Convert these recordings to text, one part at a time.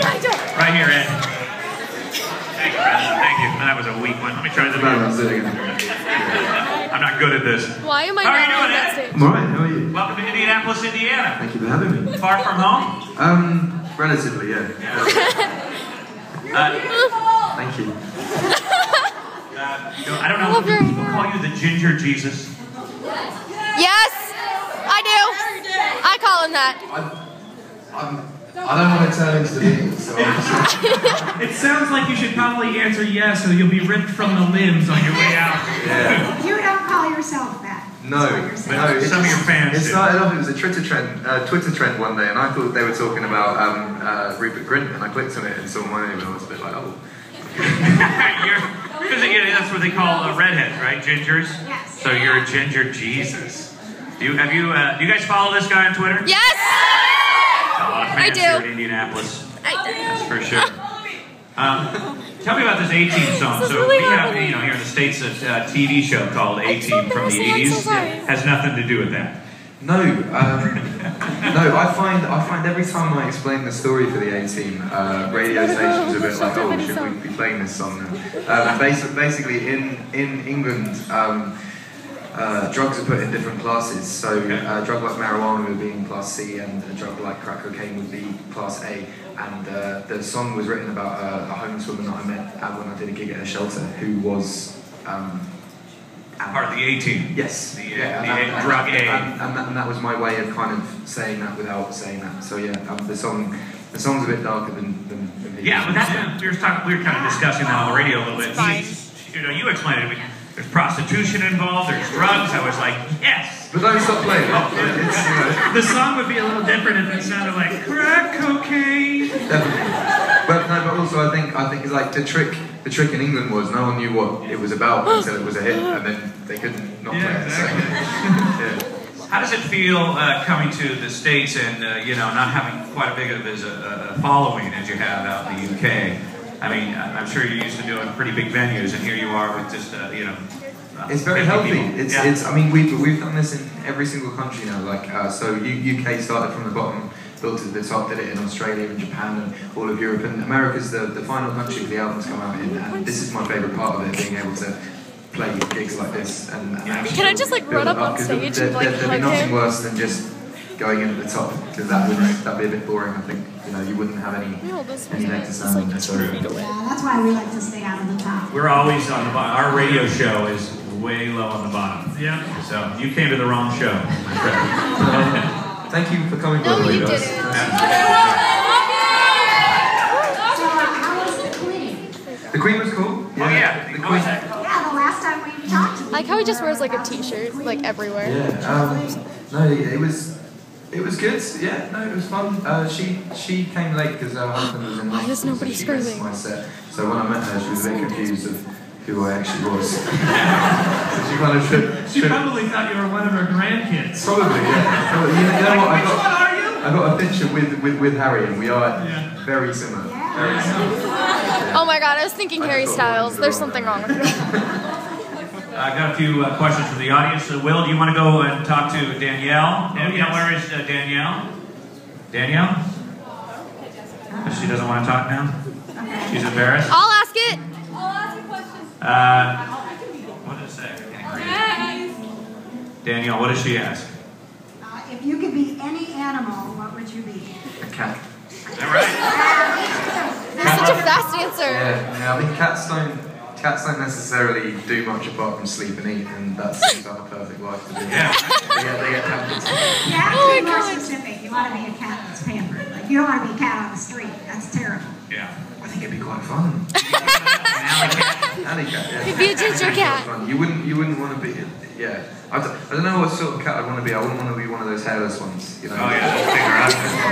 Right here, Ed. Thank you, Brandon. Thank you. That was a weak one. Let me try this again. I'm not good at this. Why am I How are not you on doing, that Ed? stage? I'm alright, how are you? Welcome to Indianapolis, Indiana. Thank you for having me. Far from home? Relatively, yeah. Thank you. I don't know, do people call you the Ginger Jesus? Yes, I do. I call him that. I don't want to turn into the Beatles, so I'm just... It sounds like you should probably answer yes, or you'll be ripped from the limbs on your way out. Yeah. You don't call yourself that. No, Some of your fans It do. started off, it was a Twitter trend one day, and I thought they were talking about Rupert Grint, and I clicked on it and saw my name, and I was a bit like, oh. That's what they call redheads, right? Gingers? Yes. So you're a Ginger Jesus. Do you guys follow this guy on Twitter? Yes, A lot of fans I do. here in Indianapolis. I do. That's for sure. Tell me about this A-Team song. This is So really we have, happening. here in the States, a TV show called A-Team from the 80s. Has nothing to do with that. No, no. I find every time I explain the story for the A-Team, radio stations are a bit like, oh, should we be playing this song now? Basically, in England, drugs are put in different classes. So a drug like marijuana would be in class C, and a drug like crack cocaine would be class A. And the song was written about a homeless woman that I met when I did a gig at a shelter, who was Part of the A-Team. yes, The drug A. and that was my way of kind of saying that without saying that. So yeah, the song's a bit darker than people. Yeah, but that's we were kind of discussing that on the radio a little bit. You explained it. There's prostitution involved. There's drugs. I was like, yes. But don't stop playing it. The song would be a little different if it sounded like crack cocaine. Definitely. But also I think it's like the trick in England was no one knew what it was about until it was a hit, and then they couldn't not play it. Exactly. So, How does it feel coming to the States and not having quite a big of a following as you have out in the UK? I mean, I'm sure you're used to doing pretty big venues, and here you are with just it's very 50 healthy. people. It's. I mean, we've done this in every single country now. Like so, UK started from the bottom, built to the top, did it in Australia and Japan and all of Europe, and America's the final country the albums come out in. And this is my favourite part of it, being able to play gigs like this and actually Can I just like run up on stage and like there'd be hug nothing him? worse than just going in at the top, because that'd be a bit boring. I think you wouldn't have any leg to stand on. That's true. Yeah, that's why we like to stay out of the top. We're always on the bottom. Our radio show is way low on the bottom. Yeah. So you came to the wrong show. Thank you for coming. No, by the way, you guys. didn't. So how was the Queen? The Queen was cool. Oh yeah. The Queen. Yeah, the last time we talked to you. I like how he just wears like a t-shirt like everywhere. Yeah. No, it was good. Yeah. No, it was fun. She came late because her husband was in Why is hospital, nobody so she missed screaming? my set. So when I met her, she was a bit confused of who I actually was. So she kind of She probably thought you were one of her grandkids. Probably, yeah. Probably. You know what? Which one are you? I got a picture with Harry, and we are very similar. Yeah. Very similar. Oh my god, I was thinking Harry Styles. There's something wrong with me. I got a few questions from the audience. Will, do you want to go and talk to Danielle? Danielle, where is Danielle? Danielle? She doesn't want to talk now? She's embarrassed? I'll ask it. What did it say? I can't read it. Danielle, what does she ask? If you could be any animal, what would you be? A cat. Is that right? That's such a fast answer. Yeah. I mean, cats don't necessarily do much apart from sleep and eat, and that seems like a perfect life to do. Yeah. They get pampered. You have to be more specific. You want to be a cat that's pampered. Like, you don't want to be a cat on the street. That's terrible. Yeah. I think it'd be quite fun. Alley cat, yeah. You'd be a ginger cat. Fun. You wouldn't want to be. Yeah. I don't know what sort of cat I'd want to be. I wouldn't want to be one of those hairless ones. You know. Oh yeah,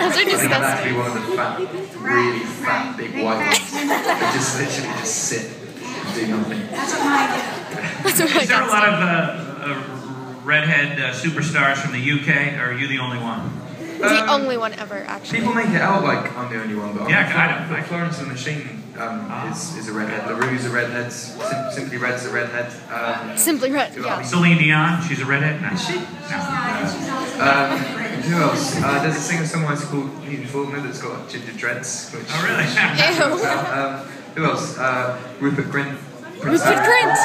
Those are I think I'd have to disgusting. be one of the fat, really fat, big white ones that just literally just sit and do nothing. That's what mine do. That's what Is there a I lot got. of redhead superstars from the UK, or are you the only one? The only one ever, actually. People make it out like I'm the only one, but Yeah, kind of. But Florence and the Machine is a redhead. LaRue's a redhead. Simply Red's a redhead. Simply Red, yeah. Celine Dion, she's a redhead? No. Is she? She's also Who else? There's a singer-songwriter called Newton Faulkner that's got ginger dreads. Which, Oh, really? who else? Rupert Grint. Rupert Grint!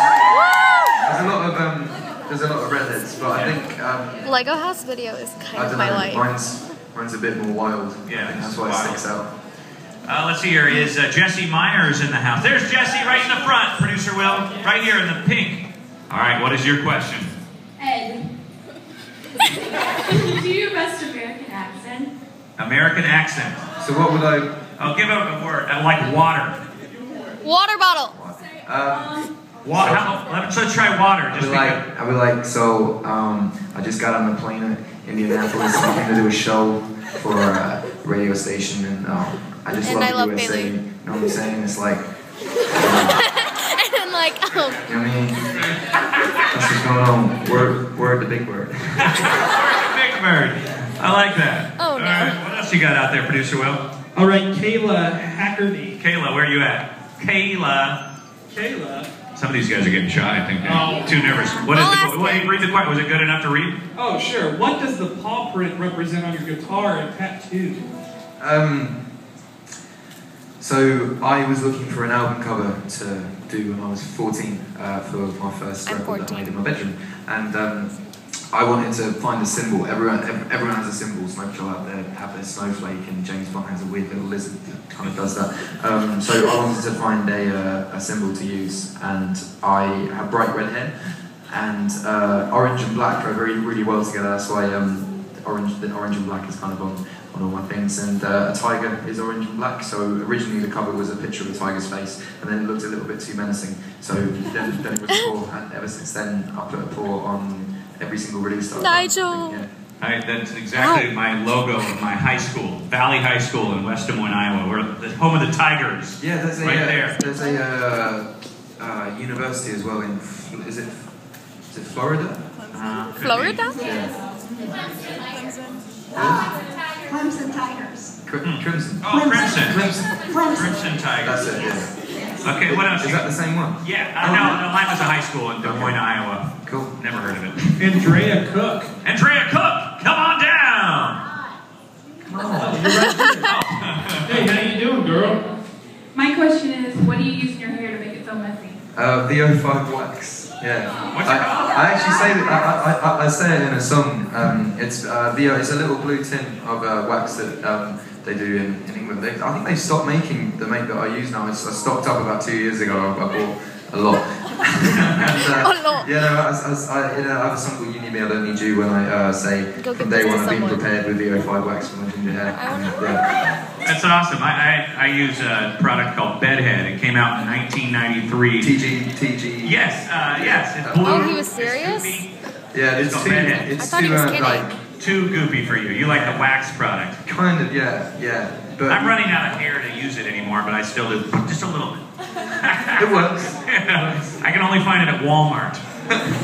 There's a lot of redheads, but I think Lego House Video is I kind of don't my know. life. Mine's a bit more wild. Yeah, I think that's why it sticks out. Let's see here. Is Jesse Myers in the house? There's Jesse right in the front, producer Will. Right here in the pink. All right, what is your question? Ed, do your best American accent. American accent. So what would I... I'll give it a word. I like water. Water bottle. Let's try water. Just I'd be like, so I just got on the plane at Indianapolis and I came to do a show for a radio station, and I just And love I love USA. Bailey. You know what I'm saying? It's like, And then like, you know what I mean? That's what's going on. Word the big word. Big bird. I like that. Oh, no. All right, what else you got out there, producer Will? All right, Kayla Hackerty. Kayla, where are you at? Kayla. Some of these guys are getting shy, I think. Oh. Too nervous. What is read the question. Was it good enough to read? Oh, sure. What does the paw print represent on your guitar and tattoo? So I was looking for an album cover to do when I was 14 for my first record that I made in my bedroom, and I wanted to find a symbol. Everyone has a symbol. Snowflake out there have their snowflake, and James Bond has a weird little lizard that kind of does that. So I wanted to find a symbol to use, and I have bright red hair, and orange and black go really well together. That's why the orange and black is kind of on all my things, and a tiger is orange and black. So originally the cover was a picture of a tiger's face, and then it looked a little bit too menacing. So then it was a paw, and ever since then I put a paw on every single release. Nigel. Yeah. That's exactly my logo of my high school, Valley High School in West Des Moines, Iowa. We're the home of the Tigers. Yeah, there's there. There's a university as well in is it Florida? Florida? Yeah. Clemson Tigers. Crimson. Oh, Crimson. Clemson. Crimson Tigers. That's it. Yeah. Okay, what else? Is that the same one? Yeah, no, mine was a high school in Des Moines, Iowa. Cool. Never heard of it. Andrea Cook. Andrea Cook, come on down. Hey, how you doing, girl? My question is, what do you use in your hair to make it so messy? VO5 wax. Yeah. What's it called? I actually say that I say it in a song. It's VO. It's a little blue tin of wax that they do in England. I think they stopped making the make that I use now. I stocked up about 2 years ago. I bought a lot. And, yeah, no, I have a song called "You Need Me, I Don't Need You" when I say from day one I've been prepared with VO5 wax for my ginger hair. Yeah. That's awesome. I use a product called Bedhead. It came out in 1993. TG. Yes, yes. It's blue. Oh, he was serious? It's goopy. Yeah, It's called Bedhead. I thought he was kidding. Too goopy for you. You like the wax product. Kind of, yeah. But I'm running out of hair to use it anymore, but I still do. Just a little bit. it works. I can only find it at Walmart.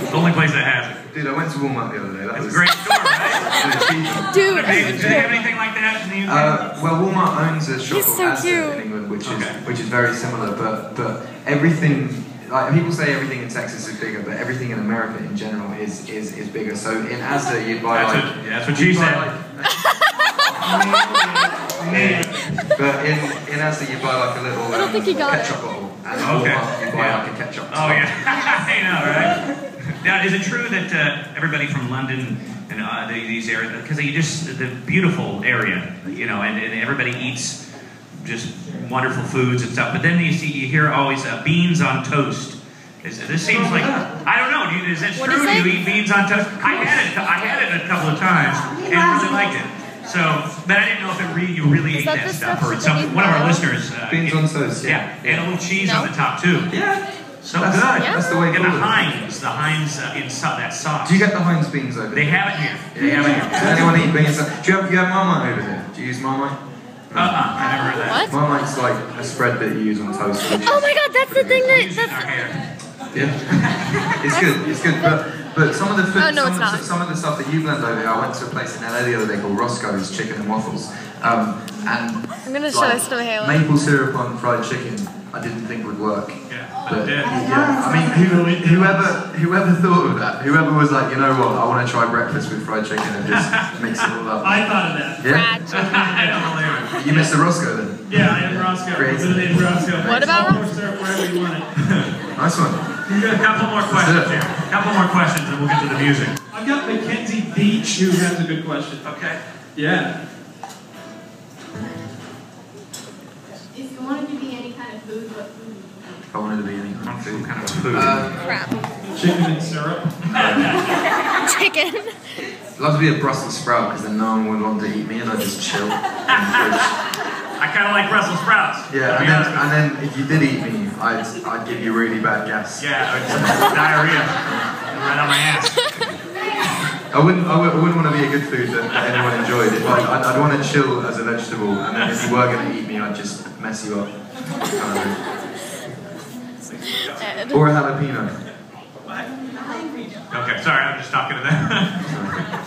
It's the only place that has it. Dude, I went to Walmart the other day. That It's was a great store, right? Dude, Do they have anything like that in the UK? Well, Walmart owns a shop He's called so Asda cute. in England, which is very similar. But everything, like people say, everything in Texas is bigger, but everything in America in general is bigger. So in Asda, you'd buy That's what she said. But in Asda, you buy like a little I don't think he got ketchup it. bottle. And Okay. Walmart, you buy like a ketchup. Oh yeah, I know, right? Now, is it true that everybody from London and these areas, because the beautiful area, you know, and everybody eats just wonderful foods and stuff, but then you hear always beans on toast. This seems like, I don't know, is that What true? is Do it? you eat beans on toast? I had it a couple of times and really liked it. So, but I didn't know if you really ate that that the stuff, stuff or that they one of our buy? listeners. Beans on toast. Yeah, and a little cheese No. on the top too. Yeah. So That's- good. That's the way And the forward. Heinz that sauce. Do you get the Heinz beans over there? They have it here. They have it here. Does anyone eat beans? Do you have Marmite over there? Do you use Marmite? I never heard that. What? Marmite's like a spread that you use on toast. Oh my god, that's the thing We use it in that's... our hair. Yeah, it's good. But some of the food, Oh, no, it's not. some of the stuff that you blend over here. I went to a place in LA the other day called Roscoe's Chicken and Waffles, and I'm gonna show like, this to Haley. maple syrup on fried chicken. I didn't think would work. Yeah, But it did. yeah, I mean, whoever thought of that? Whoever was like, you know what? I want to try breakfast with fried chicken and just mix it all up. I thought of that. Yeah. Fried chicken. I don't believe it. You Mr. Roscoe then? Yeah, I am Roscoe. Creative. Roscoe. What about Or syrup, wherever you want it. Nice one. We've got a couple more questions here. A couple more questions and we'll get to the music. I've got Mackenzie Beach who has a good question. Okay. Yeah. If you wanted to be any kind of food, what food? If I wanted to be any kind of food. Kind of food. Crap. Chicken and syrup. Chicken. I'd love to be a Brussels sprout because then no one would want to eat me and I'd just chill in the fridge. I kind of like Brussels sprouts. Yeah, and then if you did eat me, I'd give you really bad gas. Yeah, diarrhea. Right on my ass. I wouldn't want to be a good food that anyone enjoyed. I'd want to chill as a vegetable, and then if you were going to eat me, I'd just mess you up. Ed. Or a jalapeno. Okay, sorry, I'm just talking to them.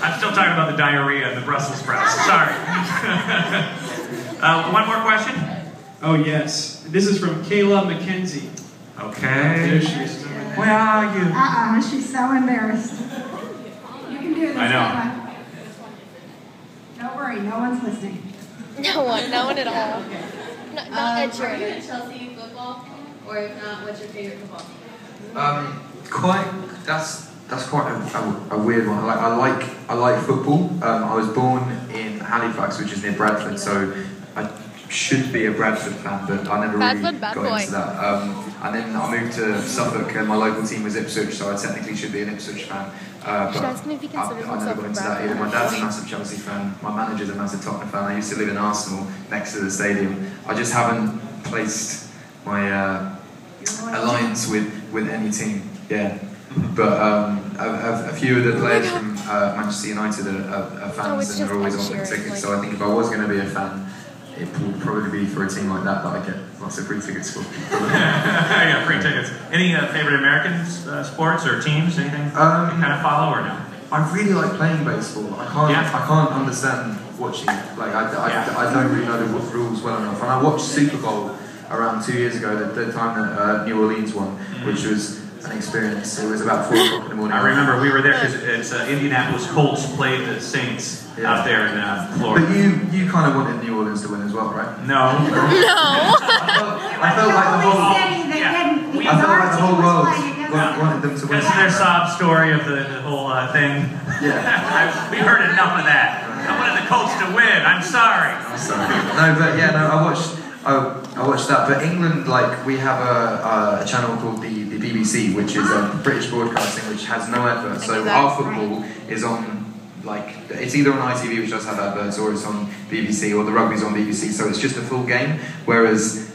I'm still talking about the diarrhea and the Brussels sprouts. Sorry. One more question? Oh, yes. This is from Kayla McKenzie. Okay. There she is. Where are you? She's so embarrassed. You can do this. I know. Emma. Don't worry, no one's listening. No one at all. Not Ed Are Sheeran. you a Chelsea football? Or if not, what's your favorite football team? That's quite a weird one. I like football. I was born in Halifax, which is near Bradford, so I should be a Bradford fan, but I never really Bad got boy. into that. And then I moved to Suffolk, and my local team was Ipswich, so I technically should be an Ipswich fan. But Should ask him if he considers I never himself got a into that Bradford either. My fan. dad's a massive Chelsea fan. My manager's a massive Tottenham fan. I used to live in Arsenal, next to the stadium. I just haven't placed my alliance with any team. Yeah. But a few of the players from Manchester United are fans, it's and they're always just on the Ed Sheeran, tickets. like- So I think if I was going to be a fan, it would probably be for a team like that I get lots of free tickets for. Yeah, free tickets. Any favorite American sports or teams? Anything you kind of follow or no? I really like playing baseball. I can't understand watching it. Like I don't really know the rules well enough. And I watched Super Bowl around 2 years ago, the time that New Orleans won, which was an experience. It was about 4 o'clock in the morning. I remember we were there because it's Indianapolis Colts played the Saints out there in Florida. But you kind of wanted New Orleans to win as well, right? No. I felt like the whole world wanted them to win. That's their sob story of the whole thing. Yeah. We heard enough of that. I wanted the Colts to win. I'm sorry. I watched that. But England, like, we have a channel called the BBC, which is British Broadcasting, which has no adverts. So our football is on, like, it's either on ITV, which does have adverts, or it's on BBC, or the rugby's on BBC. So it's just a full game. Whereas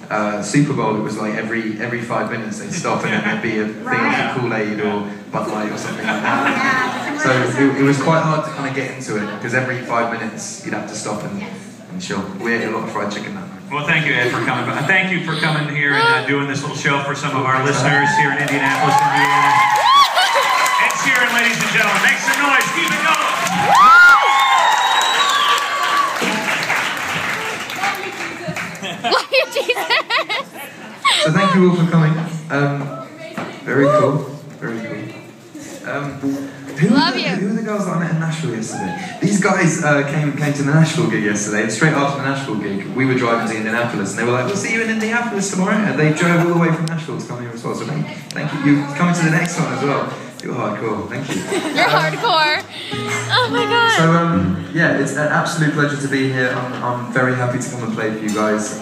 Super Bowl, it was like every 5 minutes they'd stop and then there'd be a thing of Kool-Aid or Bud Light or something like that. So it was quite hard to kind of get into it because every 5 minutes you'd have to stop and chill. We ate a lot of fried chicken that night. Well, thank you, Ed, for coming. Thank you for coming here and doing this little show for some of our listeners here in Indianapolis, Indiana. Ed Sheeran, ladies and gentlemen. Make some noise. Keep it going. Love you, Jesus. So thank you all for coming. Very cool. Very cool. Love you. Who were the girls that I met in Nashville yesterday? These guys came to the Nashville gig yesterday, and straight after the Nashville gig, we were driving to Indianapolis, and they were like, "We'll see you in Indianapolis tomorrow," and they drove all the way from Nashville to come here as well. So thank you. You're coming to the next one as well. You're hardcore. Thank you. You're hardcore. Oh my god. So yeah, it's an absolute pleasure to be here. I'm very happy to come and play for you guys.